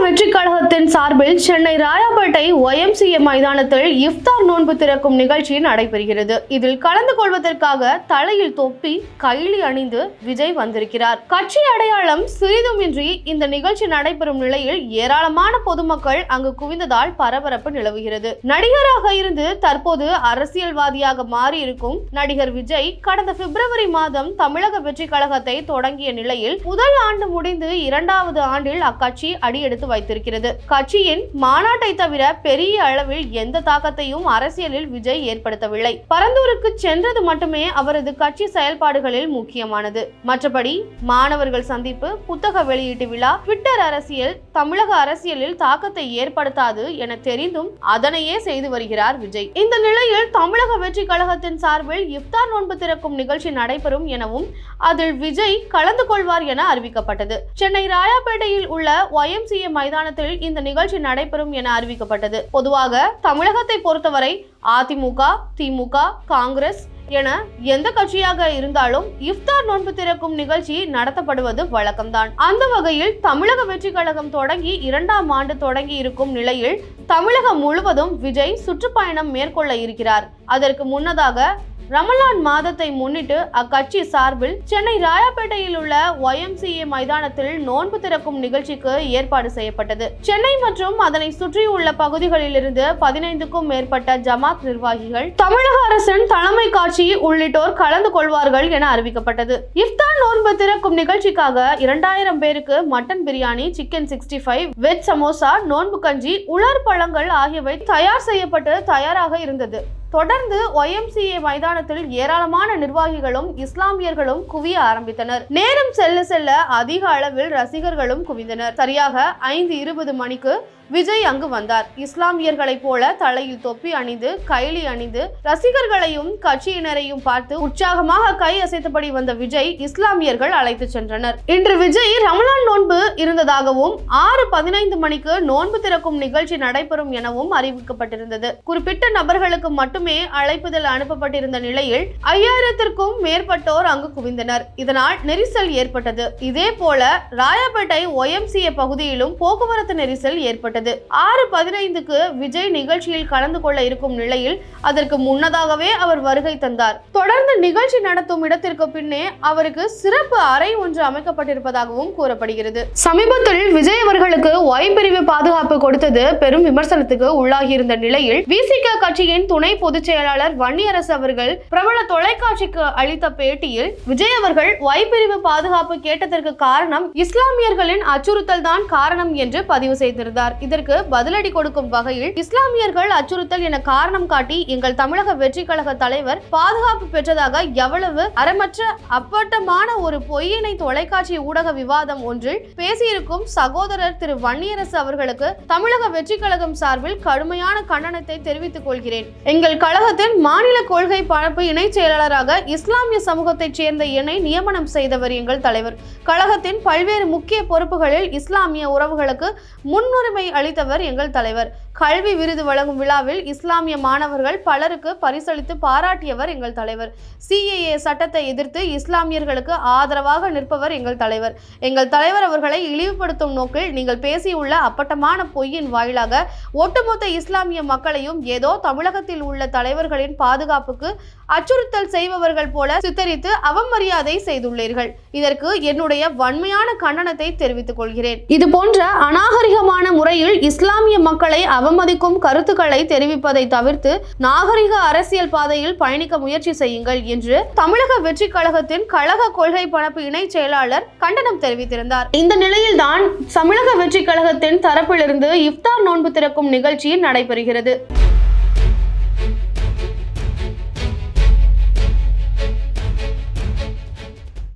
வெற்றி கழகத்தின் சார்பில் சென்னை ராயப்பேட்டை YMCA மைதானத்தில் இஃப்தார் நோன்பு திறக்கும் நிகழ்ச்சி நடைபெறுகிறது. இதில் கலந்து கொள்வதற்காக தலையில் தொப்பி கைலி அணிந்து விஜய் வந்திருக்கிறார். கட்சி அடையாளம் சிறிதுமின்றி இந்த நிகழ்ச்சி நடைபெறும் நிலையில் ஏராளமான பொதுமக்கள் அங்கு குவிந்ததால் பரபரப்பு நிலவுகிறது. நடிகராக இருந்து தற்போது அரசியல்வாதியாக மாறியிருக்கும் நடிகர் விஜய் கடந்த பிப்ரவரி மாதம் தமிழக வெற்றி கழகத்தை தொடங்கிய நிலையில் முதல் ஆண்டு முடிந்து இரண்டாவது ஆண்டில் அக்கட்சி அடியெடுத்து வைத்திருக்கிறது. கட்சியின் மாநாட்டை தவிர பெரிய அளவில் எந்த தாக்கத்தையும் அரசியலில் விஜய் ஏற்படுத்தவில்லை. பரந்தூருக்கு சென்றது மட்டுமே அவரது கட்சி செயல்பாடுகளில் முக்கியமானது. மற்றபடி மாணவர்கள் சந்திப்பு, புத்தக வெளியீட்டு விழா, ட்விட்டர் அரசியல் தமிழக அரசியலில் தாக்கத்தை ஏற்படுத்தாது என தெரிந்தும் அதனையே செய்து வருகிறார் விஜய். இந்த நிலையில் தமிழக வெற்றி கழகத்தின் சார்பில் இஃப்தார் நோன்பு திறக்கும் நிகழ்ச்சி நடைபெறும் எனவும் அதில் விஜய் கலந்து கொள்வார் என அறிவிக்கப்பட்டது. சென்னை ராயப்பேட்டையில் உள்ள YMCA மைதானத்தில் இந்த நிகழ்ச்சி நடைபெறும் என அறிவிக்கப்பட்டது. பொதுவாக தமிழகத்தை பொறுத்தவரை அதிமுக, திமுக, காங்கிரஸ் என எந்த கட்சியாக இருந்தாலும் இஃப்தார் நோன்பு திறக்கும் நிகழ்ச்சி நடத்தப்படுவது வழக்கம்தான். அந்த வகையில் தமிழக வெற்றி கழகம் தொடங்கி 2ஆம் ஆண்டு தொடங்கி இருக்கும் நிலையில் தமிழகம் முழுவதும் விஜய் சுற்றுப்பயணம் மேற்கொள்ள இருக்கிறார். அதற்கு முன்னதாக ரமலான் மாதத்தை முன்னிட்டு அக்கட்சி சார்பில் சென்னை ராயப்பேட்டையில் உள்ள YMCA மைதானத்தில் நோன்பு திறக்கும் நிகழ்ச்சிக்கு ஏற்பாடு செய்யப்பட்டது. சென்னை மற்றும் அதனை சுற்றியுள்ள பகுதிகளில் இருந்து 15க்கும் மேற்பட்ட ஜமாத் நிர்வாகிகள், தமிழக அரசின் தலைமை காட்சி உள்ளிட்டோர் கலந்து கொள்வார்கள் என அறிவிக்கப்பட்டது. இஃப்தார் நோன்பு திறக்கும் நிகழ்ச்சிக்காக 2000 பேருக்கு mutton biryani, chicken 65, veg samosa, நோன்பு கஞ்சி, உலர் பழங்கள் ஆகியவை தயார் செய்யப்பட்டு தயாராக இருந்தது. தொடர்ந்து YMCA மைதானத்தில் ஏராளமான நிர்வாகிகளும் இஸ்லாமியர்களும் குவிய ஆரம்பித்தனர். நேரம் செல்ல செல்ல அதிக அளவில் ரசிகர்களும் குவிந்தனர். சரியாக 5:20 மணிக்கு விஜய் அங்கு வந்தார். இஸ்லாமியர்களை போல தலையில் தொப்பி அணிந்து கைலி அணிந்து ரசிகர்களையும் கட்சியினரையும் பார்த்து உற்சாகமாக கை அசைத்தபடி வந்த விஜய் இஸ்லாமியர்கள் அழைத்து சென்றனர். இன்று விஜய் ரமலான் நோன்பு இருந்ததாகவும் 6:15 மணிக்கு நோன்பு திறக்கும் நிகழ்ச்சி நடைபெறும் எனவும் அறிவிக்கப்பட்டிருந்தது. குறிப்பிட்ட நபர்களுக்கு மட்டுமே அழைப்புதல் அனுப்பப்பட்டிருந்த நிலையில் 5000த்திற்கும் மேற்பட்டோர் அங்கு குவிந்தனர். இதனால் நெரிசல் ஏற்பட்டது. இதே போல ராயப்பேட்டை YMCA பகுதியிலும் போக்குவரத்து நெரிசல் ஏற்பட்டது. 6:15க்கு விஜய் நிகழ்ச்சியில் கலந்து கொள்ள இருக்கும் நிலையில் அதற்கு முன்னதாகவே அவர் வருகை தந்தார். தொடர்ந்து நிகழ்ச்சி நடத்தும் இடத்திற்கு பின்னே அவருக்கு சிறப்பு அறை ஒன்று அமைக்கப்பட்டிருப்பதாகவும் கூறப்படுகிறது. சமீபத்தில் விஜய் அவர்களுக்கு Y பிரிவு பாதுகாப்பு கொடுத்தது பெரும் விமர்சனத்துக்கு உள்ளாகியிருந்த நிலையில் VCK கட்சியின் துணை பொதுச் செயலாளர் வன்னியரசு அவர்கள் பிரபல தொலைக்காட்சிக்கு அளித்த பேட்டியில் விஜய் அவர்கள் Y பிரிவு பாதுகாப்பு கேட்டதற்கு காரணம் இஸ்லாமியர்களின் அச்சுறுத்தல் தான் காரணம் என்று பதிவு செய்திருந்தார். இதற்கு பதிலடி கொடுக்கும் வகையில் இஸ்லாமியர்கள் அச்சுறுத்தல் என காரணம் காட்டி எங்கள் தமிழக வெற்றி கழக தலைவர் பாதுகாப்பு பெற்றதாக எவ்வளவு அறமற்ற அப்பட்டமான ஒரு பொய்யினை தொலைக்காட்சி ஊடக விவாதம் ஒன்றில் பேசியிருக்கும் சகோதரர் திரு வன்னியரசு அவர்களுக்கு தமிழக வெற்றி கழகம் சார்பில் கடுமையான கண்டனத்தை தெரிவித்துக் கொள்கிறேன். எங்கள் கழகத்தின் மாநில கொள்கை பரப்பு இணை செயலாளராக இஸ்லாமிய சமூகத்தைச் சேர்ந்த என்னை நியமனம் செய்தவர் எங்கள் தலைவர். கழகத்தின் பல்வேறு முக்கிய பொறுப்புகளில் இஸ்லாமிய உறவுகளுக்கு முன்னுரிமை அளித்தவர் எங்கள் தலைவர். கல்வி விருது வழங்கும் விழாவில் இஸ்லாமிய மாணவர்கள் பலருக்கு பரிசளித்து பாராட்டியவர் எங்கள் தலைவர். CAA சட்டத்தை எதிர்த்து இஸ்லாமியர்களுக்கு ஆதரவாக நிற்பவர் எங்கள் தலைவர். எங்கள் தலைவர் அவர்களை இழிவுபடுத்தும் நோக்கில் நீங்கள் பேசியுள்ள அப்பட்டமான பொய்யின் வாயிலாக ஒட்டுமொத்த இஸ்லாமிய மக்களையும் ஏதோ தமிழகத்தில் உள்ள தலைவர்களின் பாதுகாப்புக்கு அச்சுறுத்தல் செய்பவர்கள் போல சித்தரித்து அவமரியாதை செய்துள்ளீர்கள். இதற்கு என்னுடைய வன்மையான கண்டனத்தை தெரிவித்துக் கொள்கிறேன். இது போன்ற அநாகரிகமான முறையில் இஸ்லாமிய மக்களை அவமதிக்கும் கருத்துக்களை தெரிவிப்பதை தவிர்த்து நாகரிக அரசியல் பாதையில் பயணிக்க முயற்சி செய்யுங்கள் என்று தமிழக வெற்றி கழகத்தின் கழக கொள்கை பரப்பு இணை செயலாளர் கண்டனம் தெரிவித்திருந்தார். இந்த நிலையில்தான் தமிழக வெற்றி கழகத்தின் தரப்பிலிருந்து இஃப்தார் நோன்பு திறக்கும் நிகழ்ச்சி நடைபெறுகிறது.